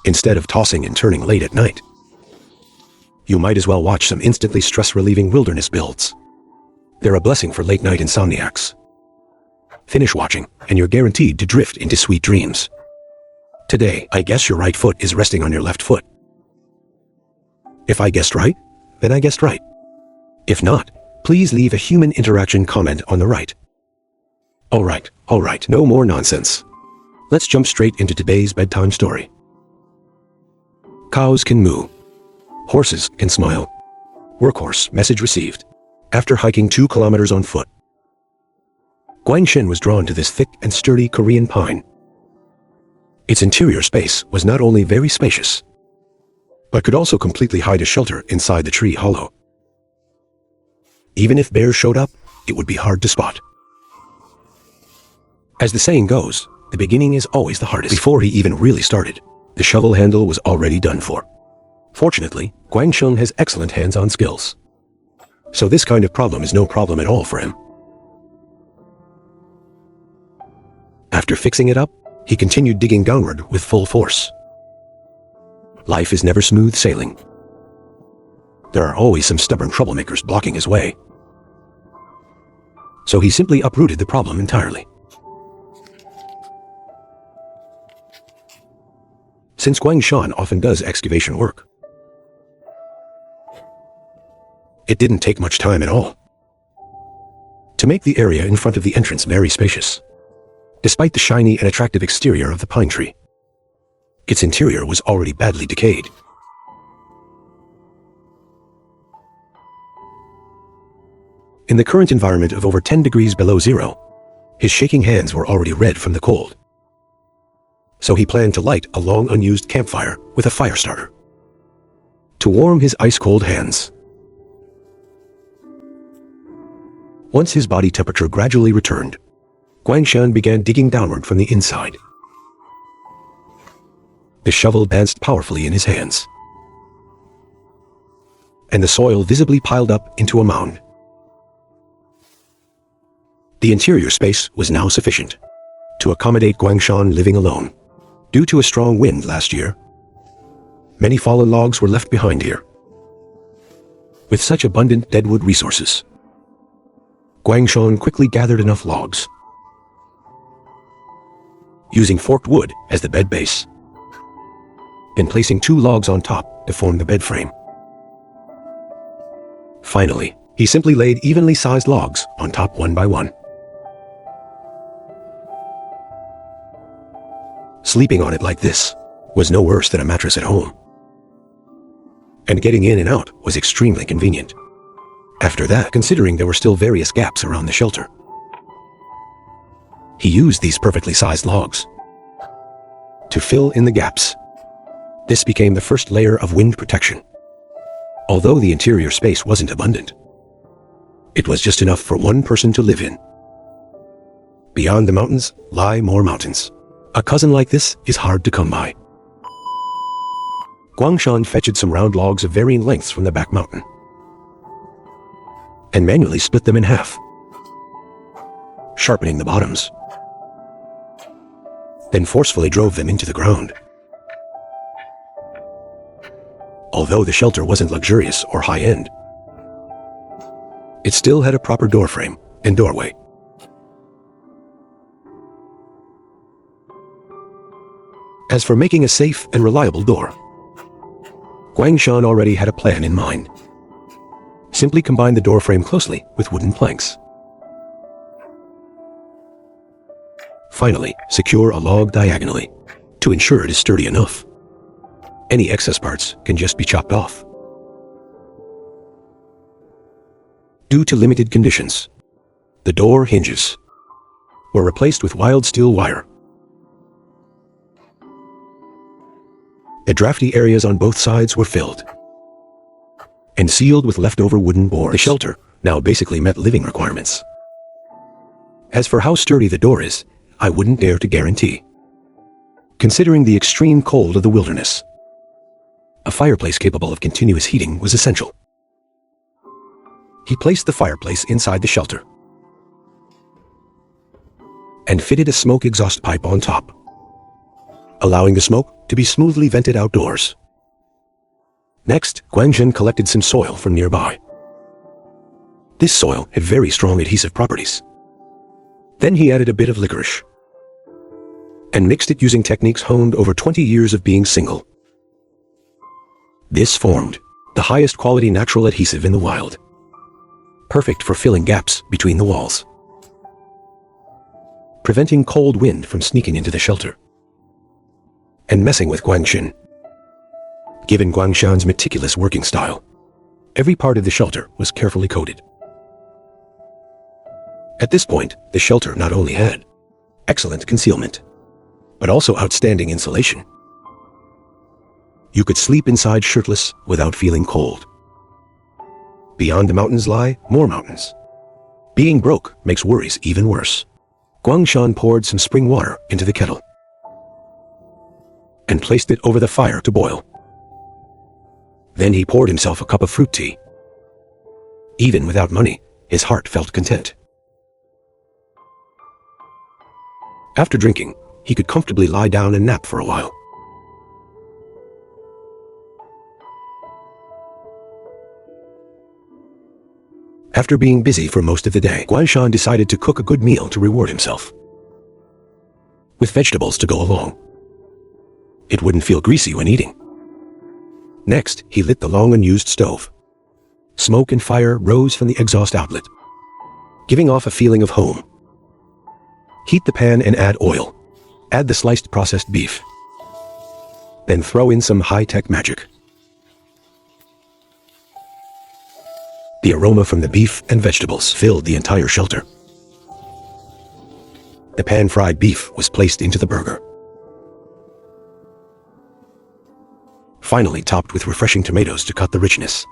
instead of tossing and turning late at night. You might as well watch some instantly stress-relieving wilderness builds. They're a blessing for late-night insomniacs. Finish watching, and you're guaranteed to drift into sweet dreams. Today, I guess your right foot is resting on your left foot. If I guessed right, then I guessed right. If not, please leave a human interaction comment on the right. All right, no more nonsense. Let's jump straight into today's bedtime story. Cows can moo. Horses can smile. Workhorse message received. After hiking 2 kilometers on foot. Guangshen was drawn to this thick and sturdy Korean pine. Its interior space was not only very spacious, but could also completely hide a shelter inside the tree hollow. Even if bears showed up, it would be hard to spot. As the saying goes, the beginning is always the hardest. Before he even really started, the shovel handle was already done for. Fortunately, Guangsheng has excellent hands-on skills, so this kind of problem is no problem at all for him. After fixing it up, he continued digging downward with full force. Life is never smooth sailing. There are always some stubborn troublemakers blocking his way. So he simply uprooted the problem entirely. Since Guangshan often does excavation work, it didn't take much time at all to make the area in front of the entrance very spacious. Despite the shiny and attractive exterior of the pine tree, its interior was already badly decayed. In the current environment of over 10 degrees below zero, his shaking hands were already red from the cold. So he planned to light a long unused campfire with a fire starter to warm his ice-cold hands. Once his body temperature gradually returned, Guangshan began digging downward from the inside. The shovel danced powerfully in his hands, and the soil visibly piled up into a mound. The interior space was now sufficient to accommodate Guangshan living alone. Due to a strong wind last year, many fallen logs were left behind here. With such abundant deadwood resources, Guangshan quickly gathered enough logs, using forked wood as the bed base, and placing 2 logs on top to form the bed frame. Finally, he simply laid evenly sized logs on top one by one. Sleeping on it like this was no worse than a mattress at home, and getting in and out was extremely convenient. After that, considering there were still various gaps around the shelter, he used these perfectly sized logs to fill in the gaps. This became the first layer of wind protection. Although the interior space wasn't abundant, it was just enough for one person to live in. Beyond the mountains lie more mountains. A cousin like this is hard to come by. Guangshan fetched some round logs of varying lengths from the back mountain and manually split them in half, sharpening the bottoms, then forcefully drove them into the ground. Although the shelter wasn't luxurious or high-end, it still had a proper door frame and doorway. As for making a safe and reliable door, Guangshan already had a plan in mind. Simply combine the door frame closely with wooden planks. Finally, secure a log diagonally to ensure it is sturdy enough. Any excess parts can just be chopped off. Due to limited conditions, the door hinges were replaced with wild steel wire. The drafty areas on both sides were filled and sealed with leftover wooden boards. The shelter now basically met living requirements. As for how sturdy the door is, I wouldn't dare to guarantee, considering the extreme cold of the wilderness. A fireplace capable of continuous heating was essential. He placed the fireplace inside the shelter and fitted a smoke exhaust pipe on top. allowing the smoke to be smoothly vented outdoors. Next, Guangzhen collected some soil from nearby. This soil had very strong adhesive properties. Then he added a bit of licorice and mixed it using techniques honed over 20 years of being single. This formed the highest quality natural adhesive in the wild, perfect for filling gaps between the walls, preventing cold wind from sneaking into the shelter and messing with Guangzhen. Given Guangshan's meticulous working style, every part of the shelter was carefully coated. At this point, the shelter not only had excellent concealment, but also outstanding insulation. You could sleep inside shirtless without feeling cold. Beyond the mountains lie more mountains. Being broke makes worries even worse. Guangshan poured some spring water into the kettle and placed it over the fire to boil. Then he poured himself a cup of fruit tea. Even without money, his heart felt content. After drinking, he could comfortably lie down and nap for a while. After being busy for most of the day, Guangshan decided to cook a good meal to reward himself, with vegetables to go along. It wouldn't feel greasy when eating. Next, he lit the long unused stove. Smoke and fire rose from the exhaust outlet, giving off a feeling of home. Heat the pan and add oil. Add the sliced processed beef. Then throw in some high-tech magic. The aroma from the beef and vegetables filled the entire shelter. The pan-fried beef was placed into the burger, finally topped with refreshing tomatoes to cut the richness.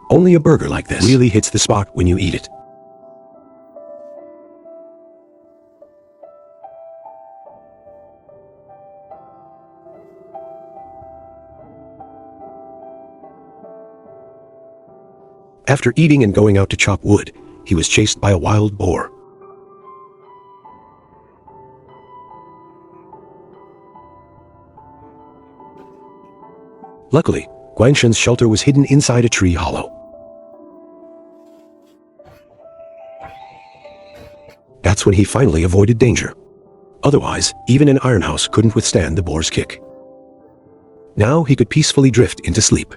Only a burger like this really hits the spot when you eat it. After eating and going out to chop wood, he was chased by a wild boar. Luckily, Guangshan's shelter was hidden inside a tree hollow. That's when he finally avoided danger. Otherwise, even an iron house couldn't withstand the boar's kick. Now he could peacefully drift into sleep.